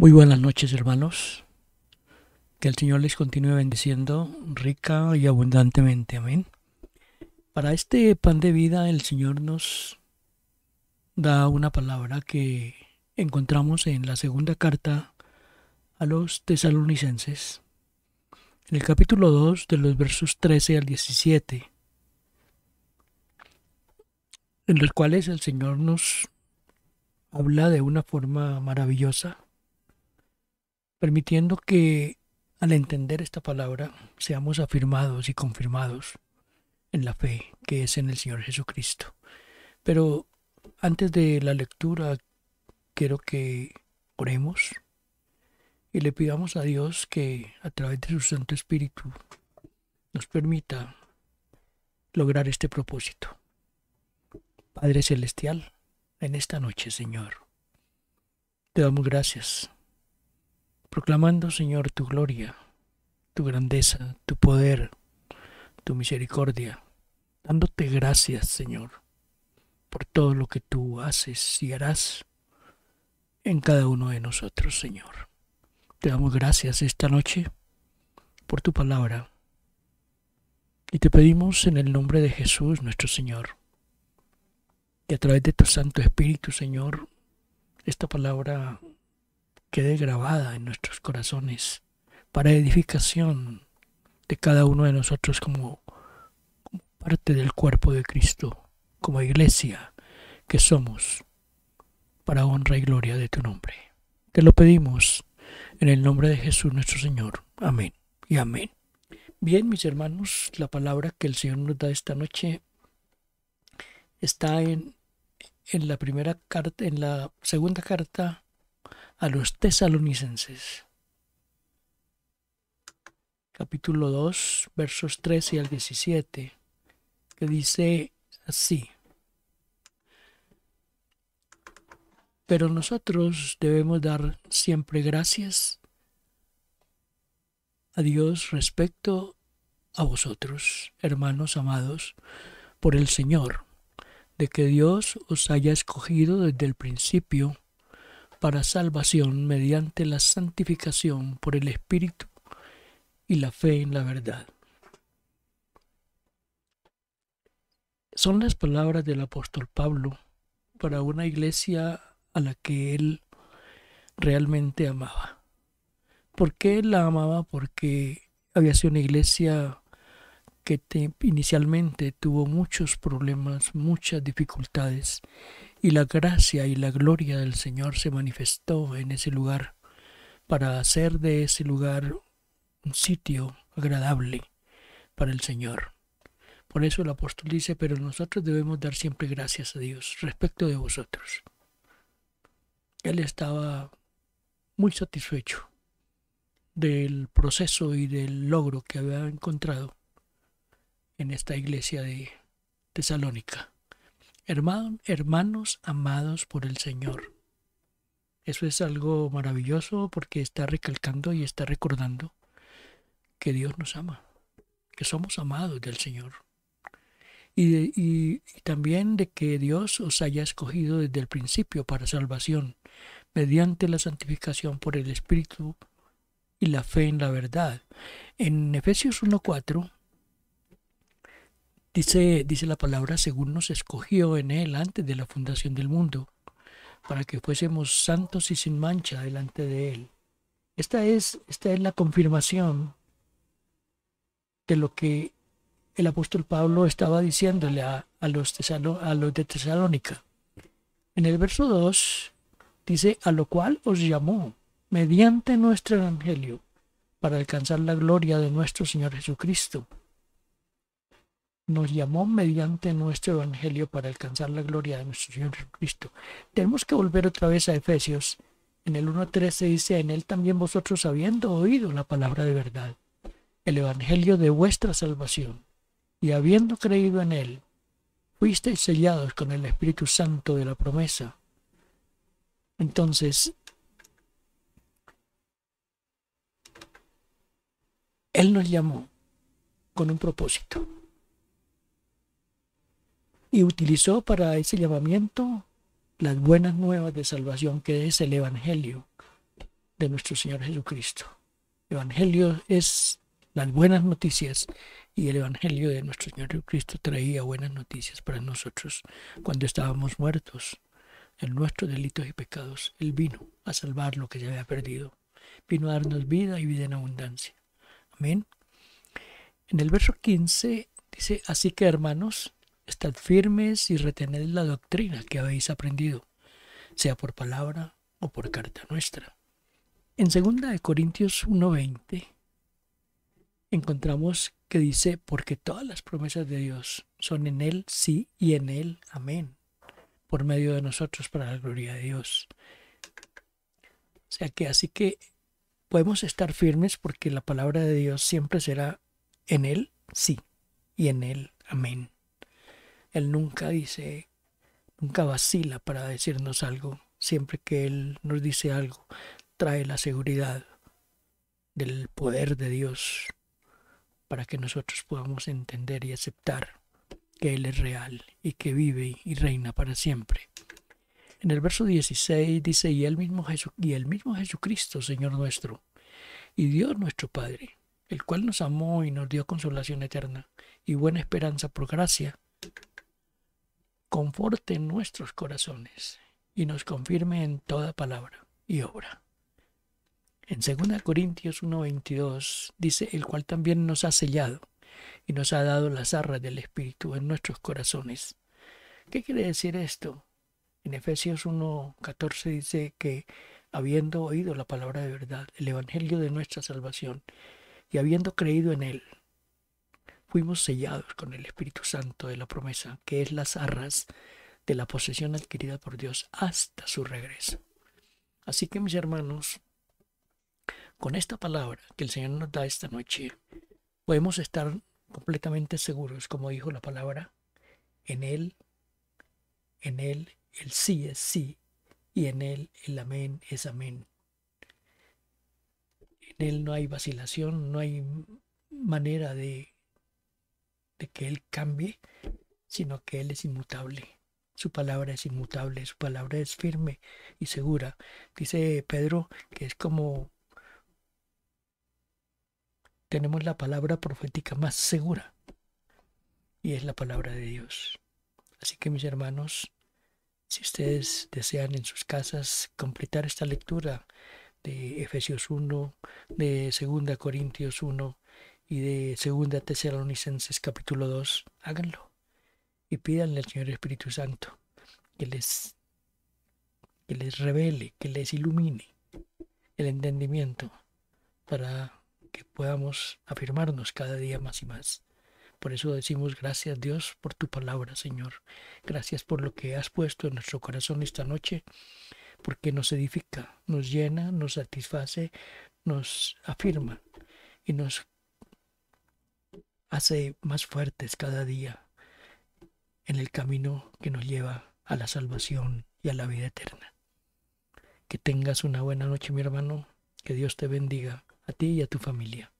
Muy buenas noches, hermanos. Que el Señor les continúe bendiciendo rica y abundantemente. Amén. Para este pan de vida, el Señor nos da una palabra que encontramos en la segunda carta a los tesalonicenses, en el capítulo 2, de los versos 13 al 17, en los cuales el Señor nos habla de una forma maravillosa, permitiendo que al entender esta palabra seamos afirmados y confirmados en la fe que es en el Señor Jesucristo. Pero antes de la lectura, quiero que oremos y le pidamos a Dios que a través de su Santo Espíritu nos permita lograr este propósito. Padre Celestial, en esta noche, Señor, te damos gracias, proclamando, Señor, tu gloria, tu grandeza, tu poder, tu misericordia, dándote gracias, Señor, por todo lo que tú haces y harás en cada uno de nosotros, Señor. Te damos gracias esta noche por tu palabra y te pedimos en el nombre de Jesús, nuestro Señor, que a través de tu Santo Espíritu, Señor, esta palabra quede grabada en nuestros corazones para edificación de cada uno de nosotros como parte del cuerpo de Cristo, como iglesia que somos, para honra y gloria de tu nombre. Te lo pedimos en el nombre de Jesús nuestro Señor. Amén y amén. Bien, mis hermanos, la palabra que el Señor nos da esta noche está en la primera carta, en la segunda carta a los tesalonicenses, capítulo 2, versos 13 al 17, que dice así: Pero nosotros debemos dar siempre gracias a Dios respecto a vosotros, hermanos amados, por el Señor, de que Dios os haya escogido desde el principio para salvación mediante la santificación por el Espíritu y la fe en la verdad. Son las palabras del apóstol Pablo para una iglesia a la que él realmente amaba. ¿Por qué él la amaba? Porque había sido una iglesia que inicialmente tuvo muchos problemas, muchas dificultades, y la gracia y la gloria del Señor se manifestó en ese lugar para hacer de ese lugar un sitio agradable para el Señor. Por eso el apóstol dice: pero nosotros debemos dar siempre gracias a Dios respecto de vosotros. Él estaba muy satisfecho del proceso y del logro que había encontrado en esta iglesia de Tesalónica. Hermanos amados por el Señor. Eso es algo maravilloso porque está recalcando y está recordando que Dios nos ama, que somos amados del Señor. Y también de que Dios os haya escogido desde el principio para salvación, mediante la santificación por el Espíritu y la fe en la verdad. En Efesios 1:4 dice la palabra: según nos escogió en Él antes de la fundación del mundo, para que fuésemos santos y sin mancha delante de Él. Esta es la confirmación de lo que el apóstol Pablo estaba diciéndole a los de Tesalónica. En el verso 2 dice: a lo cual os llamó mediante nuestro evangelio para alcanzar la gloria de nuestro Señor Jesucristo. Nos llamó mediante nuestro evangelio para alcanzar la gloria de nuestro Señor Jesucristo. Tenemos que volver otra vez a Efesios. En el 1:13 dice: en él también vosotros, habiendo oído la palabra de verdad, el evangelio de vuestra salvación, y habiendo creído en él, fuisteis sellados con el Espíritu Santo de la promesa. Entonces, Él nos llamó con un propósito y utilizó para ese llamamiento las buenas nuevas de salvación, que es el Evangelio de nuestro Señor Jesucristo. El Evangelio es las buenas noticias y el Evangelio de nuestro Señor Jesucristo traía buenas noticias para nosotros cuando estábamos muertos en nuestros delitos y pecados. Él vino a salvar lo que se había perdido. Vino a darnos vida y vida en abundancia. Amén. En el verso 15 dice, así que hermanos, estad firmes y retened la doctrina que habéis aprendido, sea por palabra o por carta nuestra. En 2 Corintios 1:20 encontramos que dice, porque todas las promesas de Dios son en Él sí y en Él amén, por medio de nosotros para la gloria de Dios. O sea que así que podemos estar firmes porque la palabra de Dios siempre será en Él sí y en Él amén. Él nunca dice, nunca vacila para decirnos algo. Siempre que Él nos dice algo, trae la seguridad del poder de Dios para que nosotros podamos entender y aceptar que Él es real y que vive y reina para siempre. En el verso 16 dice, y el mismo Jesucristo, Señor nuestro, y Dios nuestro Padre, el cual nos amó y nos dio consolación eterna y buena esperanza por gracia, conforte nuestros corazones y nos confirme en toda palabra y obra. En 2 Corintios 1:22 dice, el cual también nos ha sellado y nos ha dado las arras del Espíritu en nuestros corazones. ¿Qué quiere decir esto? En Efesios 1:14 dice que habiendo oído la palabra de verdad, el evangelio de nuestra salvación, y habiendo creído en él, fuimos sellados con el Espíritu Santo de la promesa, que es las arras de la posesión adquirida por Dios hasta su regreso. Así que, mis hermanos, con esta palabra que el Señor nos da esta noche, podemos estar completamente seguros, como dijo la palabra, en Él, el sí es sí, y en Él el amén es amén. En Él no hay vacilación, no hay manera de que Él cambie, sino que Él es inmutable. Su palabra es inmutable, su palabra es firme y segura. Dice Pedro que es como tenemos la palabra profética más segura y es la palabra de Dios. Así que, mis hermanos, si ustedes desean en sus casas completar esta lectura de Efesios 1, de 2 Corintios 1 y de 2 Tesalonicenses capítulo 2, háganlo y pídanle al Señor Espíritu Santo que les revele, que les ilumine el entendimiento para que podamos afirmarnos cada día más y más. Por eso decimos gracias Dios por tu palabra, Señor. Gracias por lo que has puesto en nuestro corazón esta noche, porque nos edifica, nos llena, nos satisface, nos afirma y nos hace más fuertes cada día en el camino que nos lleva a la salvación y a la vida eterna. Que tengas una buena noche, mi hermano. Que Dios te bendiga, a ti y a tu familia.